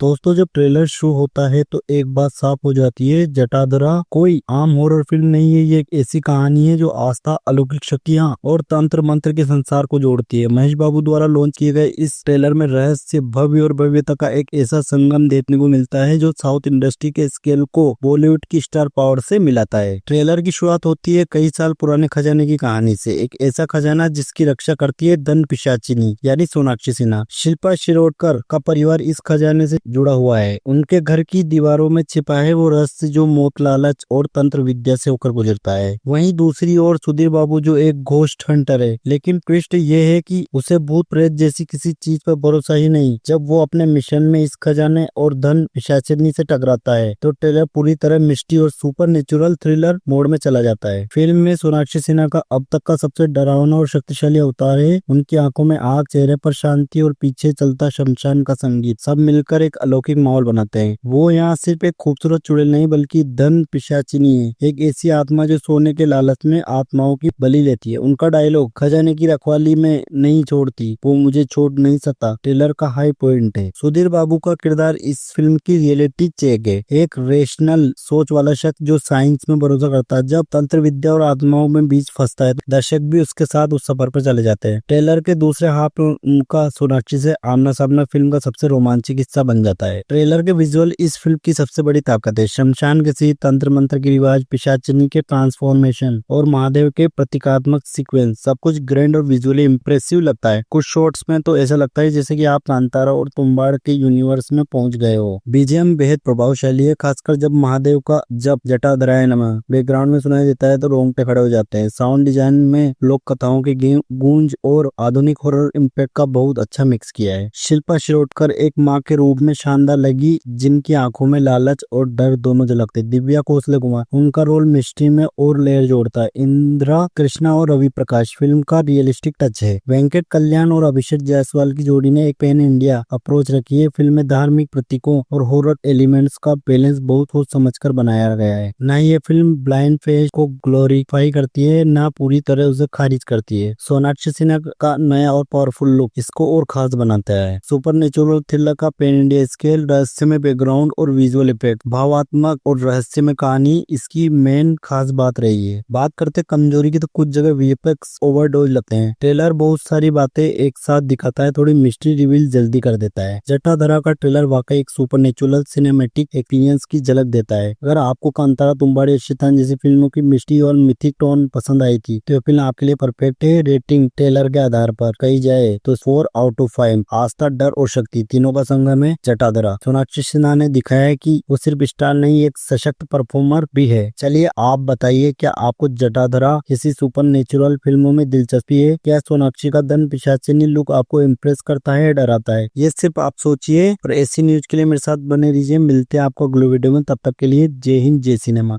दोस्तों जब trailer show होता है तो एक बात साफ हो जाती है, जटाधरा कोई आम हॉरर फिल्म नहीं है। ये एक ऐसी कहानी है जो आस्था, अलौकिक शक्तियां और तंत्र मंत्र के संसार को जोड़ती है। महेश बाबू द्वारा लॉन्च किए गए इस ट्रेलर में रहस्य, भव्य और भव्यता का एक ऐसा संगम देखने को मिलता है जो साउथ इंडस्ट्री के स्केल को बॉलीवुड की स्टार पावर से मिलाता है। ट्रेलर की शुरुआत होती है कई साल पुराने खजाने की कहानी से। एक ऐसा खजाना जिसकी रक्षा करती है धन पिशाचिनी यानी सोनाक्षी सिन्हा। शिल्पा शिरोडकर का परिवार इस खजाने से जुड़ा हुआ है। उनके घर की दीवारों में छिपा है वो रहस्य जो मौत, लालच और तंत्र विद्या से होकर गुजरता है। वहीं दूसरी ओर सुधीर बाबू जो एक घोस्ट हंटर है, लेकिन ट्विस्ट ये है कि उसे भूत प्रेत जैसी किसी चीज पर भरोसा ही नहीं। जब वो अपने मिशन में इस खजाने और धन पिशाचिनी से टकराता है तो ट्रेलर पूरी तरह मिस्ट्री और सुपर नेचुरल थ्रिलर मोड में चला जाता है। फिल्म में सोनाक्षी सिन्हा का अब तक का सबसे डरावना और शक्तिशाली अवतार है। उनकी आंखों में आग, चेहरे पर शांति और पीछे चलता शमशान का संगीत, सब मिलकर एक अलौकिक माहौल बनाते हैं। वो यहाँ सिर्फ एक खूबसूरत चुड़ैल नहीं बल्कि धन पिशाचिनी है, एक ऐसी आत्मा जो सोने के लालच में आत्माओं की बलि लेती है। उनका डायलॉग खजाने की रखवाली में नहीं छोड़ती, वो मुझे छोड़ नहीं सकता ट्रेलर का हाई पॉइंट है। सुधीर बाबू का किरदार इस फिल्म की रियलिटी चेक है, एक रेशनल सोच वाला शख्स जो साइंस में भरोसा करता है। जब तंत्र विद्या और आत्माओं में बीच फंसता है दर्शक भी उसके साथ उस सफर पर चले जाते हैं। ट्रेलर के दूसरे हाफ में उनका सोनाक्षी से आमना सामना फिल्म का सबसे रोमांचक हिस्सा बन जाता है। ट्रेलर के विजुअल इस फिल्म की सबसे बड़ी ताकत है। शमशान के सीन, तंत्र मंत्र के रिवाज, पिशाचिनी के ट्रांसफॉर्मेशन और महादेव के प्रतीकात्मक सीक्वेंस, सब कुछ ग्रैंड और विजुअली इंप्रेसिव लगता है। कुछ शॉट्स में तो ऐसा लगता है जैसे कि आप कांतारा और तुम्बाड़ के यूनिवर्स में पहुंच गए हो। बीजीएम बेहद प्रभावशाली है, खासकर जब महादेव का जप जटाधराय नमः बैकग्राउंड में सुनाई देता है तो रोंगटे खड़े हो जाते हैं। साउंड डिजाइन में लोक कथाओं की गूंज और आधुनिक हॉरर इम्पैक्ट का बहुत अच्छा मिक्स किया है। शिल्पा शिरोडकर एक माँ के रूप में शानदार लगी, जिनकी आंखों में लालच और डर दोनों झलकते। दिव्या खोसले कुमार, उनका रोल मिस्ट्री में और लेयर जोड़ता है। इंदिरा कृष्णा और रवि प्रकाश फिल्म का रियलिस्टिक टच है। वेंकट कल्याण और अभिषेक जायसवाल की जोड़ी ने एक पैन इंडिया अप्रोच रखी है। फिल्म में धार्मिक प्रतीकों और हॉरर एलिमेंट्स का बैलेंस बहुत सोच समझकर बनाया गया है। न ये फिल्म ब्लाइंड फेस को ग्लोरीफाई करती है, न पूरी तरह उसे खारिज करती है। सोनाक्षी सिन्हा का नया और पावरफुल लुक इसको और खास बनाता है। सुपर नेचुरल थ्रिलर का पैन इंडिया स्केल, रहस्यमय बैकग्राउंड और विजुअल इफेक्ट, भावात्मक और रहस्यमय कहानी इसकी मेन खास बात रही है। बात करते कमजोरी की तो कुछ जगह वीएफएक्स ओवरडोज लगते हैं। ट्रेलर बहुत सारी बातें एक साथ दिखाता है, थोड़ी मिस्ट्री रिवील जल्दी कर देता है। जटाधरा का ट्रेलर वाकई एक सुपर नेचुरल सिनेमेटिक एक्सपीरियंस की झलक देता है। अगर आपको कांतारा, तुम्बाड़ी, शैतान जैसी फिल्मों की मिस्ट्री और मिथिक टोन पसंद आई थी तो यह फिल्म आपके लिए परफेक्ट है। रेटिंग ट्रेलर के आधार पर कही जाए तो 4/5। आस्था, डर और शक्ति तीनों का संगम है जटाधरा। सोनाक्षी सिन्हा ने दिखाया है कि वो सिर्फ स्टार नहीं, एक सशक्त परफॉर्मर भी है। चलिए आप बताइए, क्या आपको जटाधरा किसी सुपर नेचुरल फिल्मों में दिलचस्पी है? क्या सोनाक्षी का धन पिशाचिनी लुक आपको इम्प्रेस करता है या डराता है? ये सिर्फ आप सोचिए। और ऐसी न्यूज के लिए मेरे साथ बने रहिए। मिलते हैं आपको अगले वीडियो में, तब तक के लिए जय हिंद, जय सिनेमा।